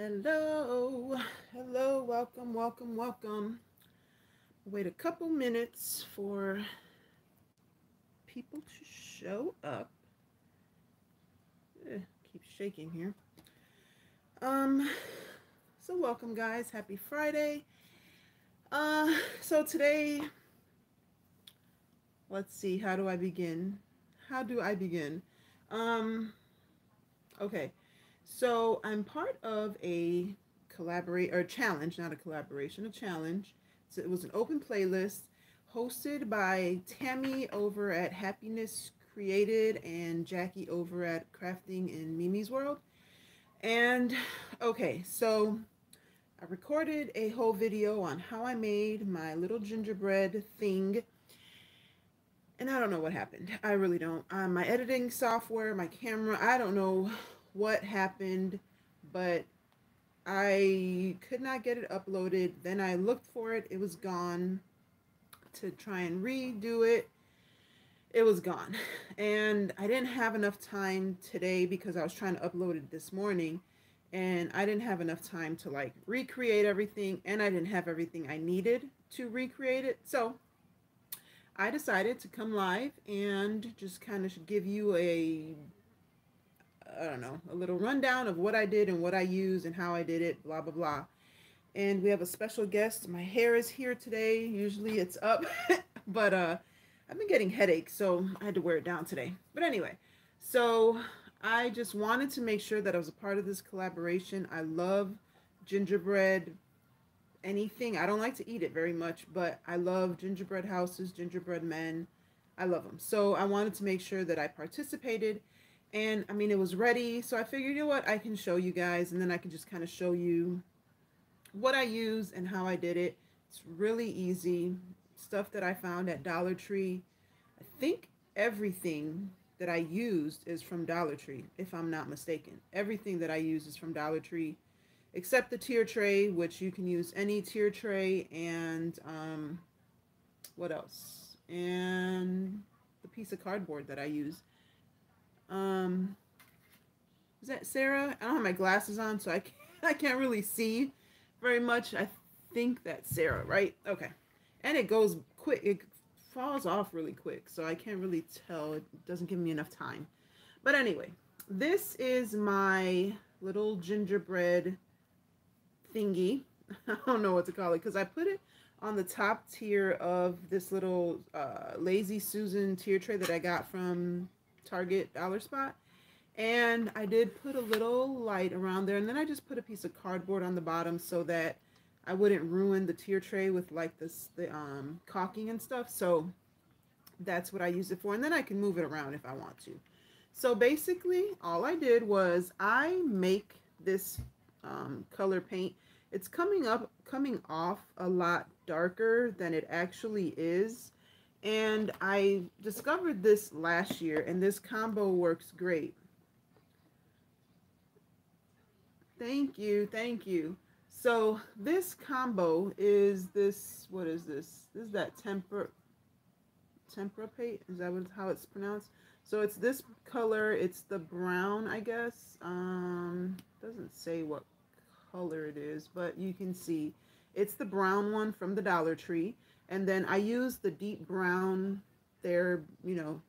Hello, hello, welcome, welcome, welcome. Wait a couple minutes for people to show up. Keep shaking here. Um, so welcome guys, happy Friday. So today, let's see, how do I begin? How do I begin? Um, okay. So I'm part of a collaborate or challenge, not a collaboration, a challenge. So it was an open playlist hosted by Tammy over at Happiness Created and Jackie over at Crafting in Mimi's World. And okay, so I recorded a whole video on how I made my little gingerbread thing. And I don't know what happened. I really don't. My editing software, my camera, I don't know what happened, but I could not get it uploaded. Then I looked for it. It was gone. To try and redo it, it was gone. And I didn't have enough time today because I was trying to upload it this morning. And I didn't have enough time to like recreate everything. And I didn't have everything I needed to recreate it. So I decided to come live and just kind of give you I don't know, a little rundown of what I did and what I used and how I did it, blah, blah, blah. And we have a special guest. My hair is here today. Usually it's up, but I've been getting headaches, so I had to wear it down today. But anyway, so I just wanted to make sure that I was a part of this collaboration. I love gingerbread, anything. I don't like to eat it very much, but I love gingerbread houses, gingerbread men. I love them. So I wanted to make sure that I participated. And I mean, it was ready. So I figured, you know what, I can show you guys, and then I can just kind of show you what I use and how I did it. It's really easy. Stuff that I found at Dollar Tree. I think everything that I used is from Dollar Tree, if I'm not mistaken. Everything that I use is from Dollar Tree, except the tier tray, which you can use any tier tray, and what else? And the piece of cardboard that I use. Is that Sarah? I don't have my glasses on, so I can't really see very much. I think that's Sarah, right? Okay. And it goes quick. It falls off really quick, so I can't really tell. It doesn't give me enough time. But anyway, this is my little gingerbread thingy. I don't know what to call it because I put it on the top tier of this little Lazy Susan tier tray that I got from Target Dollar Spot. And I did put a little light around there, and then I just put a piece of cardboard on the bottom so that I wouldn't ruin the tier tray with like the caulking and stuff. So that's what I use it for, and then I can move it around if I want to. So basically all I did was I make this color paint. It's coming off a lot darker than it actually is, and I discovered this last year, and this combo works great. Thank you, thank you. So this combo is this, what is this? This is that tempera paint, is that how it's pronounced? So it's this color, it's the brown, I guess. Doesn't say what color it is, but you can see it's the brown one from the Dollar Tree. And then I use the deep brown there, you know,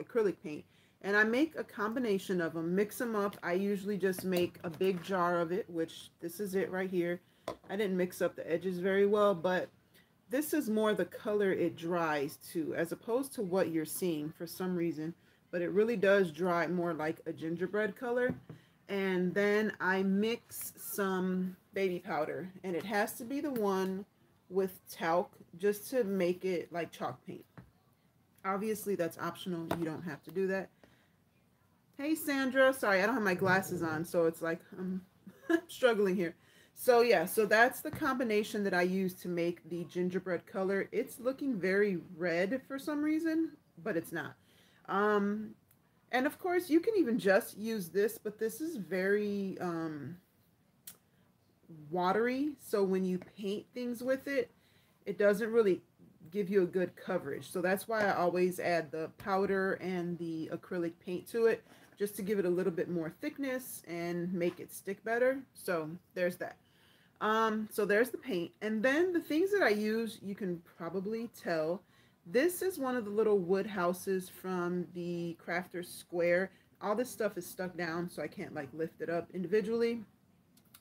acrylic paint. And I make a combination of them, mix them up. I usually just make a big jar of it, which this is it right here. I didn't mix up the edges very well, but this is more the color it dries to, as opposed to what you're seeing for some reason. But it really does dry more like a gingerbread color. And then I mix some baby powder, and it has to be the one with talc, just to make it like chalk paint. Obviously that's optional, you don't have to do that. Hey Sandra, sorry I don't have my glasses on, so it's like I'm struggling here. So yeah, so that's the combination that I use to make the gingerbread color. It's looking very red for some reason, but it's not. And of course you can even just use this, but this is very watery, so when you paint things with it, it doesn't really give you a good coverage. So that's why I always add the powder and the acrylic paint to it, just to give it a little bit more thickness and make it stick better. So there's that. So there's the paint. And then the things that I use, you can probably tell. This is one of the little wood houses from the Crafter's Square. All this stuff is stuck down, so I can't like lift it up individually.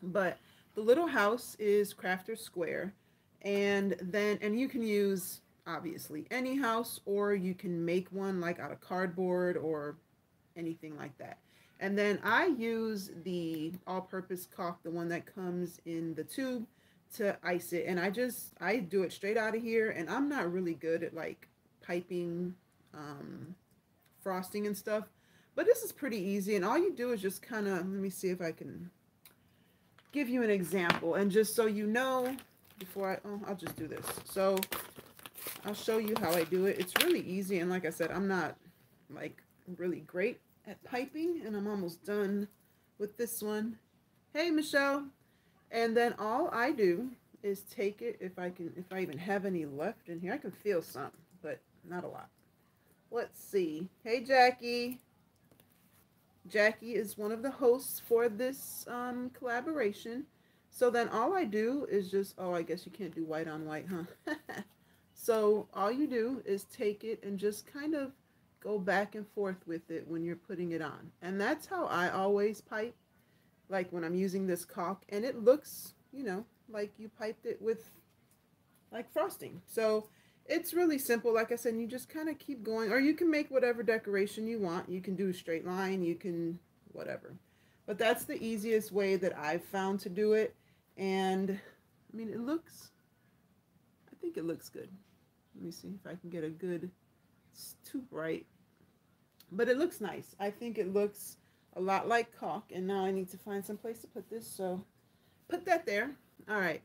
But the little house is Crafter's Square. And you can use obviously any house, or you can make one like out of cardboard or anything like that. And then I use the all-purpose caulk, the one that comes in the tube, to ice it. And I do it straight out of here, and I'm not really good at like piping frosting and stuff, but this is pretty easy. And all you do is just kind of, let me see if I can give you an example, and just so you know, before I'll just do this. So I'll show you how I do it. It's really easy, and like I said, I'm not like really great at piping, and I'm almost done with this one. Hey, Michelle. And then all I do is take it, if I even have any left in here. I can feel some, but not a lot. Let's see. Hey, Jackie. Jackie is one of the hosts for this collaboration. So then all I do is just, oh, I guess you can't do white on white, huh? So all you do is take it and just kind of go back and forth with it when you're putting it on. And that's how I always pipe, like when I'm using this caulk. And it looks, you know, like you piped it with like frosting. So it's really simple. Like I said, you just kind of keep going, or you can make whatever decoration you want. You can do a straight line, you can whatever. But that's the easiest way that I've found to do it. And I mean, I think it looks good. Let me see if I can get a good, it's too bright, but it looks nice. I think it looks a lot like caulk. And now I need to find some place to put this, so put that there. All right.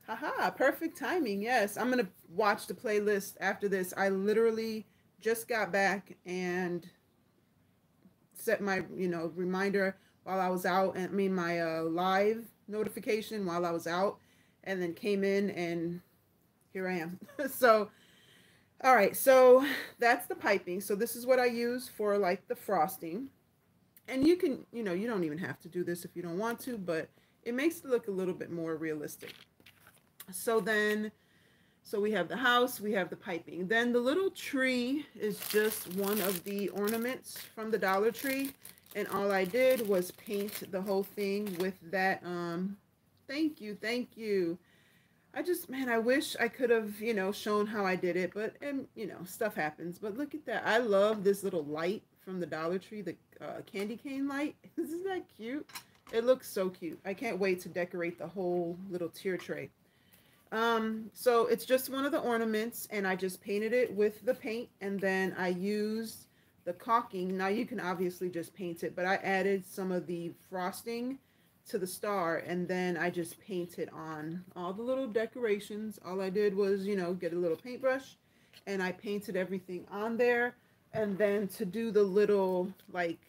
Haha, perfect timing. Yes, I'm gonna watch the playlist after this. I literally just got back and set my, you know, reminder while I was out, and I mean my live notification while I was out, and then came in and here I am. So all right, so that's the piping. So this is what I use for like the frosting. And you can, you know, you don't even have to do this if you don't want to, but it makes it look a little bit more realistic. So then, so we have the house, we have the piping. Then the little tree is just one of the ornaments from the Dollar Tree. And all I did was paint the whole thing with that. Thank you, thank you. Man, I wish I could have, you know, shown how I did it, but, and you know, stuff happens. But look at that. I love this little light from the Dollar Tree, the candy cane light. Isn't that cute? It looks so cute. I can't wait to decorate the whole little tier tray. So it's just one of the ornaments, and I just painted it with the paint, and then I used the caulking. Now you can obviously just paint it, but I added some of the frosting to the star, and then I just painted on all the little decorations. All I did was, you know, get a little paintbrush, and I painted everything on there. And then to do the little like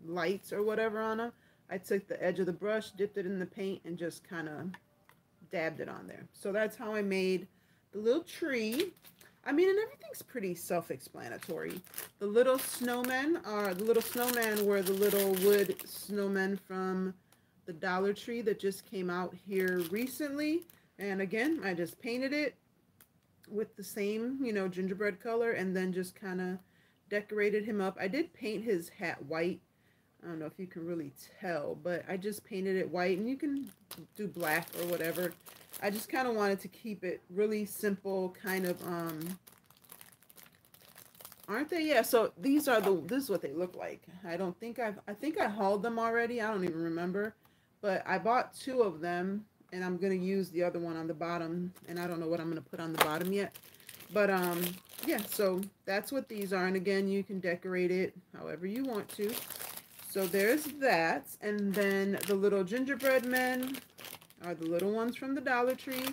lights or whatever on them, I took the edge of the brush, dipped it in the paint, and just kind of dabbed it on there. So that's how I made the little tree. I mean, and everything's pretty self-explanatory. The little snowmen were the little wood snowmen from the Dollar Tree that just came out here recently. And again, I just painted it with the same, you know, gingerbread color, and then just kind of decorated him up. I did paint his hat white. I don't know if you can really tell, but I just painted it white, and you can do black or whatever. I just kind of wanted to keep it really simple, kind of, aren't they? Yeah, so these are this is what they look like. I think I hauled them already. I don't even remember, but I bought 2 of them, and I'm going to use the other one on the bottom, and I don't know what I'm going to put on the bottom yet. But, yeah, so that's what these are. And again, you can decorate it however you want to. So there's that. And then the little gingerbread men are the little ones from the Dollar Tree.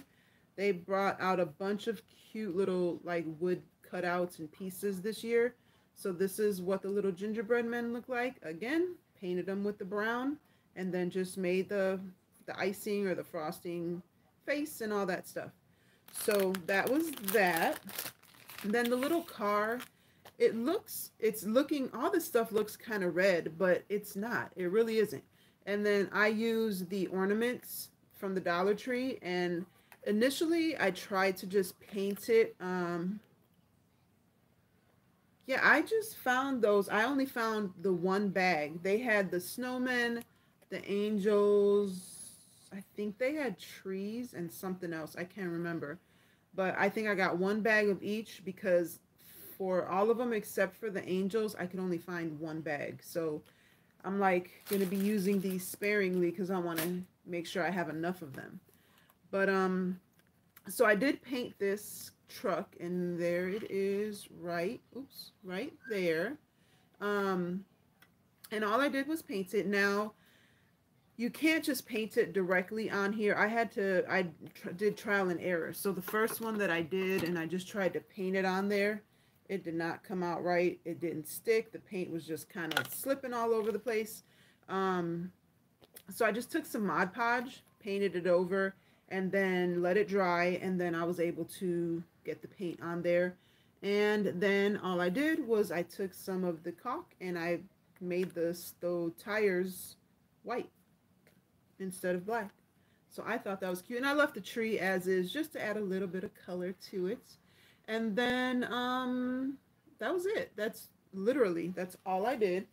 They brought out a bunch of cute little like wood cutouts and pieces this year. So this is what the little gingerbread men look like. Again, painted them with the brown, and then just made the icing or the frosting face and all that stuff. So that was that. And then the little car it's looking, all this stuff looks kind of red, but it's not. It really isn't. And then I use the ornaments from the Dollar Tree, and initially I tried to just paint it. Yeah, I just found those. I only found the one bag. They had the snowmen, the angels. I think they had trees and something else. I can't remember. But I think I got one bag of each because for all of them except for the angels, I could only find one bag. So I'm like going to be using these sparingly because I want to make sure I have enough of them. But so I did paint this truck, and there it is, right there. And all I did was paint it. Now you can't just paint it directly on here. I did trial and error. So the first one that I did, and I just tried to paint it on there, it did not come out right. It didn't stick. The paint was just kind of slipping all over the place. So I just took some Mod Podge, painted it over, and then let it dry, and then I was able to get the paint on there. And then all I did was I took some of the caulk and I made the tires white instead of black. So I thought that was cute, and I left the tree as is just to add a little bit of color to it. And then that was it. That's all I did.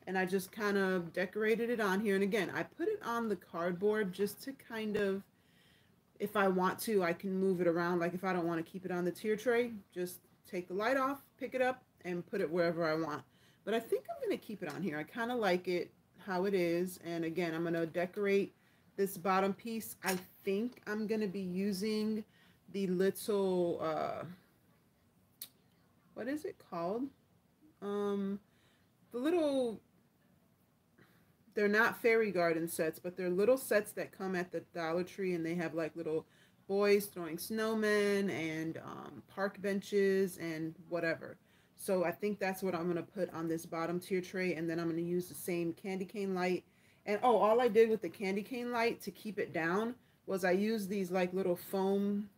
And I just kind of decorated it on here. And again, I put it on the cardboard just to kind of, if I want to, I can move it around. Like if I don't want to keep it on the tier tray, just take the light off, pick it up, and put it wherever I want. But I think I'm going to keep it on here. I kind of like it how it is. And again, I'm going to decorate this bottom piece. I think I'm going to be using the little, what is it called? The little, they're not fairy garden sets, but they're little sets that come at the Dollar Tree, and they have like little boys throwing snowmen and park benches and whatever. So I think that's what I'm going to put on this bottom tier tray, and then I'm going to use the same candy cane light. And oh, all I did with the candy cane light to keep it down was I used these like little foam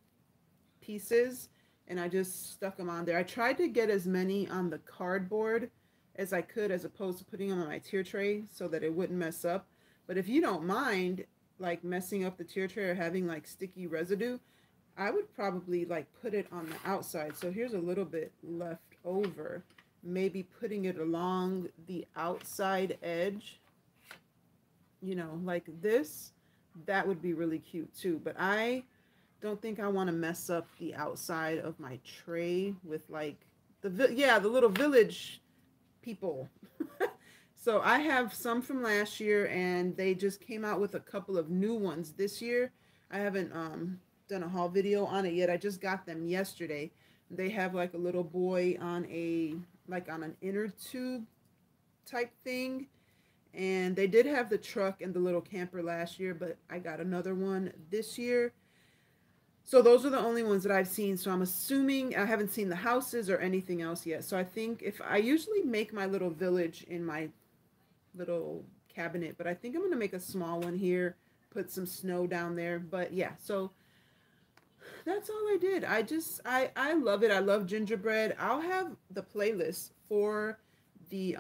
pieces, and I just stuck them on there. I tried to get as many on the cardboard as I could, as opposed to putting them on my tier tray so that it wouldn't mess up. But if you don't mind like messing up the tier tray or having like sticky residue, I would probably like put it on the outside. So here's a little bit left over, maybe putting it along the outside edge, you know, like this. That would be really cute too. But I don't think I want to mess up the outside of my tray with like the little village people. So I have some from last year, and they just came out with a couple of new ones this year. I haven't done a haul video on it yet. I just got them yesterday. They have like a little boy on an inner tube type thing, and they did have the truck and the little camper last year, but I got another one this year. So those are the only ones that I've seen. So I'm assuming I haven't seen the houses or anything else yet. So I think if I usually make my little village in my little cabinet, but I think I'm going to make a small one here, put some snow down there. But yeah, so that's all I did. I love it. I love gingerbread. I'll have the playlist for the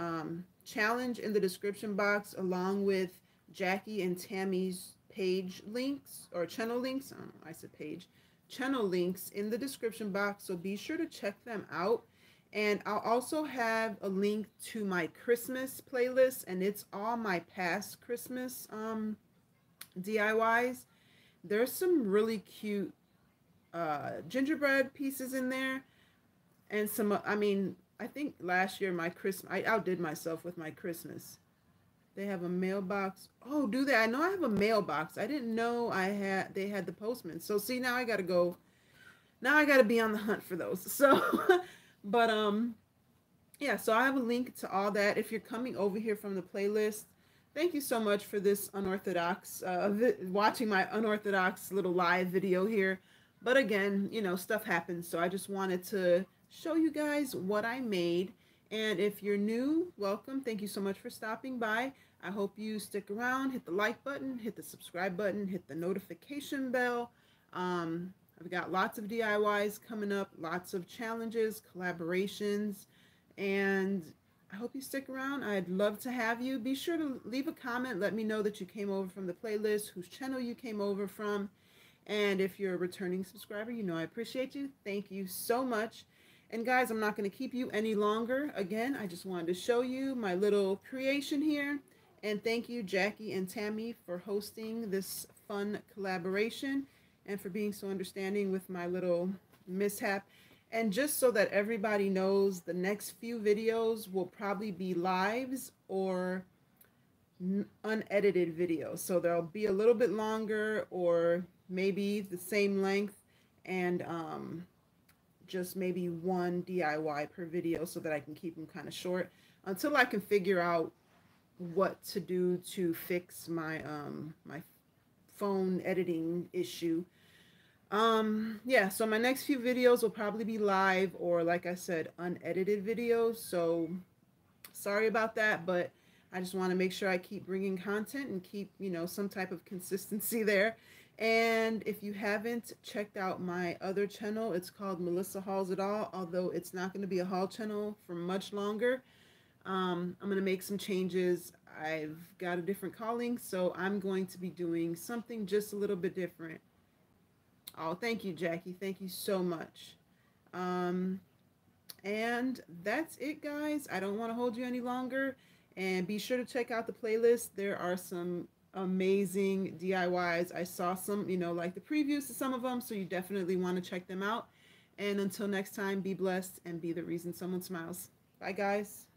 challenge in the description box, along with Jackie and Tammy's page links, or channel links. I don't know, I said page. Channel links in the description box, so be sure to check them out. And I'll also have a link to my Christmas playlist, and it's all my past Christmas DIYs. There's some really cute gingerbread pieces in there, and some, I mean, I think last year my Christmas, I outdid myself with my Christmas. They have a mailbox. Oh, do they? I know I have a mailbox. I didn't know they had the postman. So see, now I gotta go. Now I gotta be on the hunt for those. So, but yeah. So I have a link to all that. If you're coming over here from the playlist, thank you so much for this unorthodox, watching my unorthodox little live video here. But again, you know, stuff happens. So I just wanted to show you guys what I made. And if you're new, welcome. Thank you so much for stopping by. I hope you stick around, hit the like button, hit the subscribe button, hit the notification bell. I've got lots of DIYs coming up, lots of challenges, collaborations, And I hope you stick around. I'd love to have you. Be sure to leave a comment. Let me know that you came over from the playlist, whose channel you came over from. And if you're a returning subscriber, you know I appreciate you. Thank you so much. And guys, I'm not going to keep you any longer. Again, I just wanted to show you my little creation here. And thank you, Jackie and Tammy, for hosting this fun collaboration and for being so understanding with my little mishap. And just so that everybody knows, the next few videos will probably be lives or unedited videos. So they'll be a little bit longer or maybe the same length, and just maybe one DIY per video so that I can keep them kind of short until I can figure out what to do to fix my my phone editing issue. Yeah, so my next few videos will probably be live or, like I said, unedited videos. So sorry about that, but I just want to make sure I keep bringing content and keep, you know, some type of consistency there. And if you haven't checked out my other channel, it's called Melissa Hauls It All, although it's not going to be a haul channel for much longer. I'm going to make some changes. I've got a different calling, so I'm going to be doing something just a little bit different. Oh, thank you, Jackie. Thank you so much. And that's it, guys. I don't want to hold you any longer. And be sure to check out the playlist. There are some amazing DIYs. I saw some, you know, like the previews to some of them, so you definitely want to check them out. And until next time, be blessed and be the reason someone smiles. Bye, guys.